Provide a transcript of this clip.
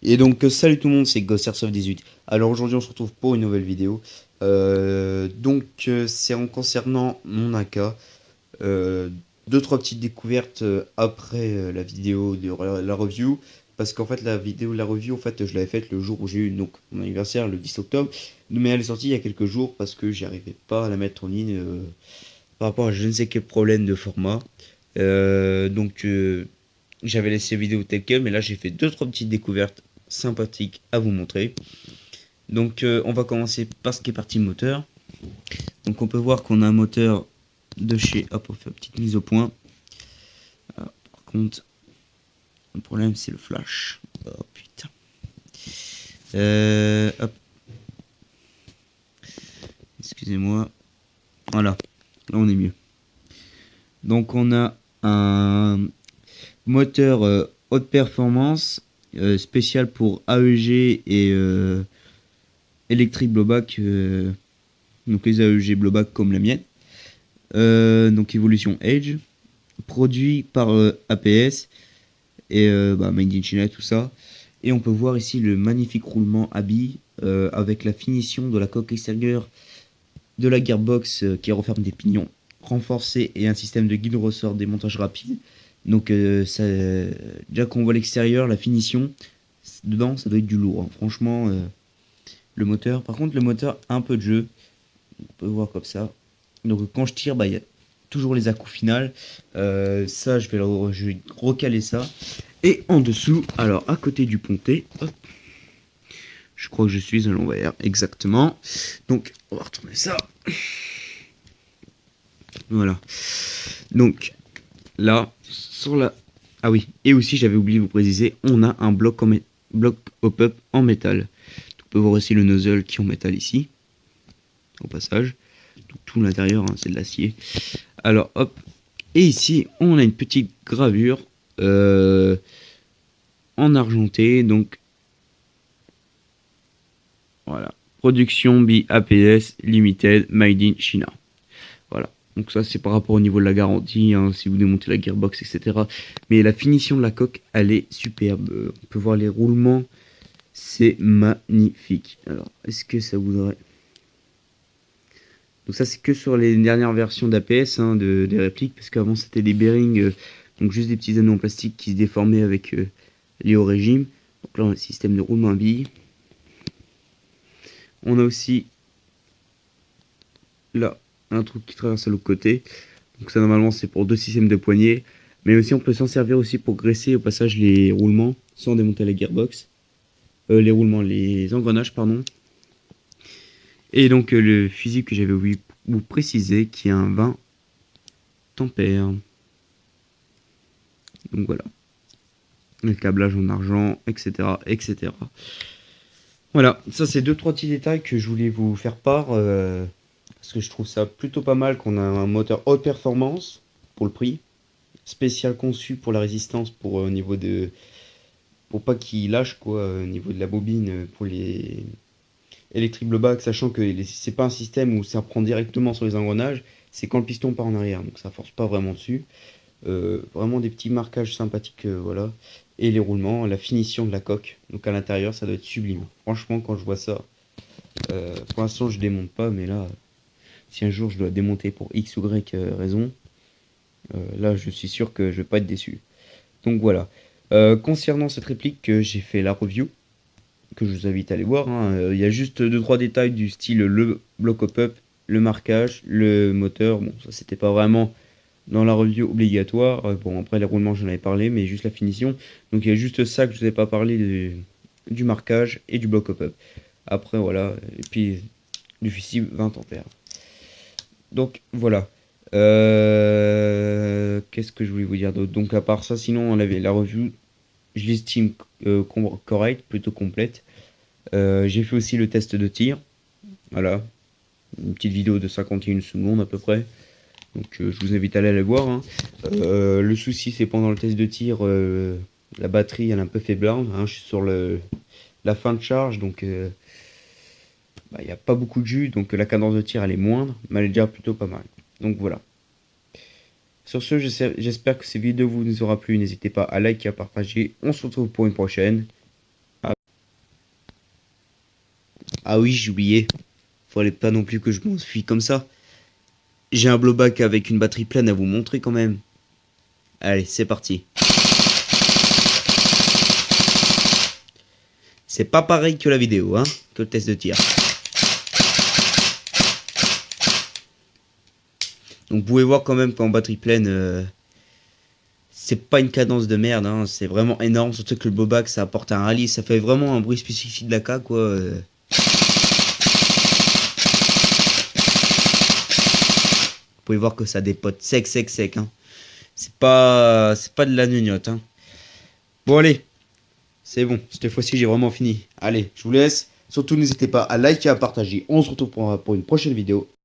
Et donc salut tout le monde, c'est GhostAirsoft18. Alors aujourd'hui on se retrouve pour une nouvelle vidéo. C'est en concernant mon AK. Euh, Deux trois petites découvertes après la vidéo de la review. Parce qu'en fait la vidéo de la review, en fait je l'avais faite le jour où j'ai eu donc mon anniversaire, le 10 octobre. Mais elle est sortie il y a quelques jours parce que j'arrivais pas à la mettre en ligne par rapport à je ne sais quel problème de format. J'avais laissé la vidéo telle quelle, mais là j'ai fait deux trois petites découvertes sympathiques à vous montrer. On va commencer par ce qui est partie moteur. Donc on peut voir qu'on a un moteur de chez, hop, on fait une petite mise au point. Par contre, le problème c'est le flash. Oh putain. Hop. Excusez-moi. Voilà, là on est mieux. Donc on a un moteur haute performance spécial pour AEG et Electric Blowback, donc les AEG Blowback comme la mienne. Donc évolution Edge, produit par APS et Made in China, tout ça. Et on peut voir ici le magnifique roulement à billes avec la finition de la coque extérieure de la gearbox qui referme des pignons renforcés et un système de guide ressort démontage rapide. Donc déjà qu'on voit l'extérieur, la finition, dedans ça doit être du lourd, hein. Franchement, le moteur. Par contre le moteur a un peu de jeu, on peut voir comme ça. Donc quand je tire, il y a toujours les à-coups finales. Ça je vais recaler ça. Et en dessous, alors à côté du ponté, hop, je crois que je suis à l'envers, exactement. Donc on va retourner ça. Voilà. Donc là, sur la... Ah oui, et aussi j'avais oublié de vous préciser, on a un bloc hop-up en métal. On peut voir aussi le nozzle qui est en métal ici, au passage. Tout l'intérieur, hein, c'est de l'acier. Alors hop, et ici on a une petite gravure en argenté, donc voilà, production by APS Limited, Made in China. Voilà, donc ça c'est par rapport au niveau de la garantie, hein, si vous démontez la gearbox, etc. Mais la finition de la coque, elle est superbe. On peut voir les roulements, c'est magnifique. Alors, est-ce que ça voudrait... Donc ça c'est que sur les dernières versions d'APS, hein, des répliques, parce qu'avant c'était des bearings, donc juste des petits anneaux en plastique qui se déformaient avec les hauts régimes. Donc là on a le système de roulement à billes. On a aussi là un truc qui traverse à l'autre côté. Donc ça normalement c'est pour deux systèmes de poignées. Mais aussi on peut s'en servir aussi pour graisser au passage les roulements sans démonter la gearbox. Les engrenages pardon. Et donc le fusible que j'avais oublié vous préciser qui est un 20 ampères. Donc voilà. Le câblage en argent, etc. etc. Voilà, ça c'est deux trois petits détails que je voulais vous faire part. Parce que je trouve ça plutôt pas mal qu'on a un moteur haute performance pour le prix. Spécial conçu pour la résistance pour au niveau de... Pour pas qu'il lâche quoi au niveau de la bobine pour les Electric Blowback, sachant que c'est pas un système où ça prend directement sur les engrenages, c'est quand le piston part en arrière, donc ça force pas vraiment dessus. Vraiment des petits marquages sympathiques, voilà. Et les roulements, la finition de la coque, donc à l'intérieur ça doit être sublime. Franchement quand je vois ça, pour l'instant je démonte pas, mais là, si un jour je dois démonter pour X ou Y raison, là je suis sûr que je vais pas être déçu. Donc voilà. Concernant cette réplique, j'ai fait la review, que je vous invite à aller voir, hein. Il y a juste 2-3 détails du style le bloc hop-up, le marquage, le moteur. Bon, ça c'était pas vraiment dans la review obligatoire. Bon, après les roulements j'en avais parlé, mais juste la finition. Donc il y a juste ça que je vous ai pas parlé du marquage et du bloc hop-up. Après voilà, et puis du fusible 20 ampères. Donc voilà. Qu'est-ce que je voulais vous dire d'autre? Donc à part ça, sinon on avait la review, je l'estime correcte, plutôt complète. J'ai fait aussi le test de tir. Voilà, une petite vidéo de 51 secondes à peu près. Donc je vous invite à aller la voir, hein. Le souci c'est pendant le test de tir, la batterie elle est un peu faiblarde, hein. Je suis sur la fin de charge, donc il n'y a pas beaucoup de jus, donc la cadence de tir elle est moindre, mais elle est déjà plutôt pas mal. Donc voilà. Sur ce, j'espère que cette vidéo vous aura plu. N'hésitez pas à liker, à partager. On se retrouve pour une prochaine. Ah oui, j'ai oublié. Fallait pas non plus que je m'enfuis comme ça. J'ai un blowback avec une batterie pleine à vous montrer quand même. Allez, c'est parti. C'est pas pareil que la vidéo, hein, que le test de tir. Donc vous pouvez voir quand même qu'en batterie pleine, c'est pas une cadence de merde, hein, c'est vraiment énorme. Surtout que le blowback, ça apporte un rallye, ça fait vraiment un bruit spécifique de la K, quoi. Vous pouvez voir que ça dépote sec, sec, sec, hein. C'est pas de la gnognotte, hein. Bon allez, c'est bon, cette fois-ci j'ai vraiment fini. Allez, je vous laisse. Surtout n'hésitez pas à liker, à partager. On se retrouve pour une prochaine vidéo.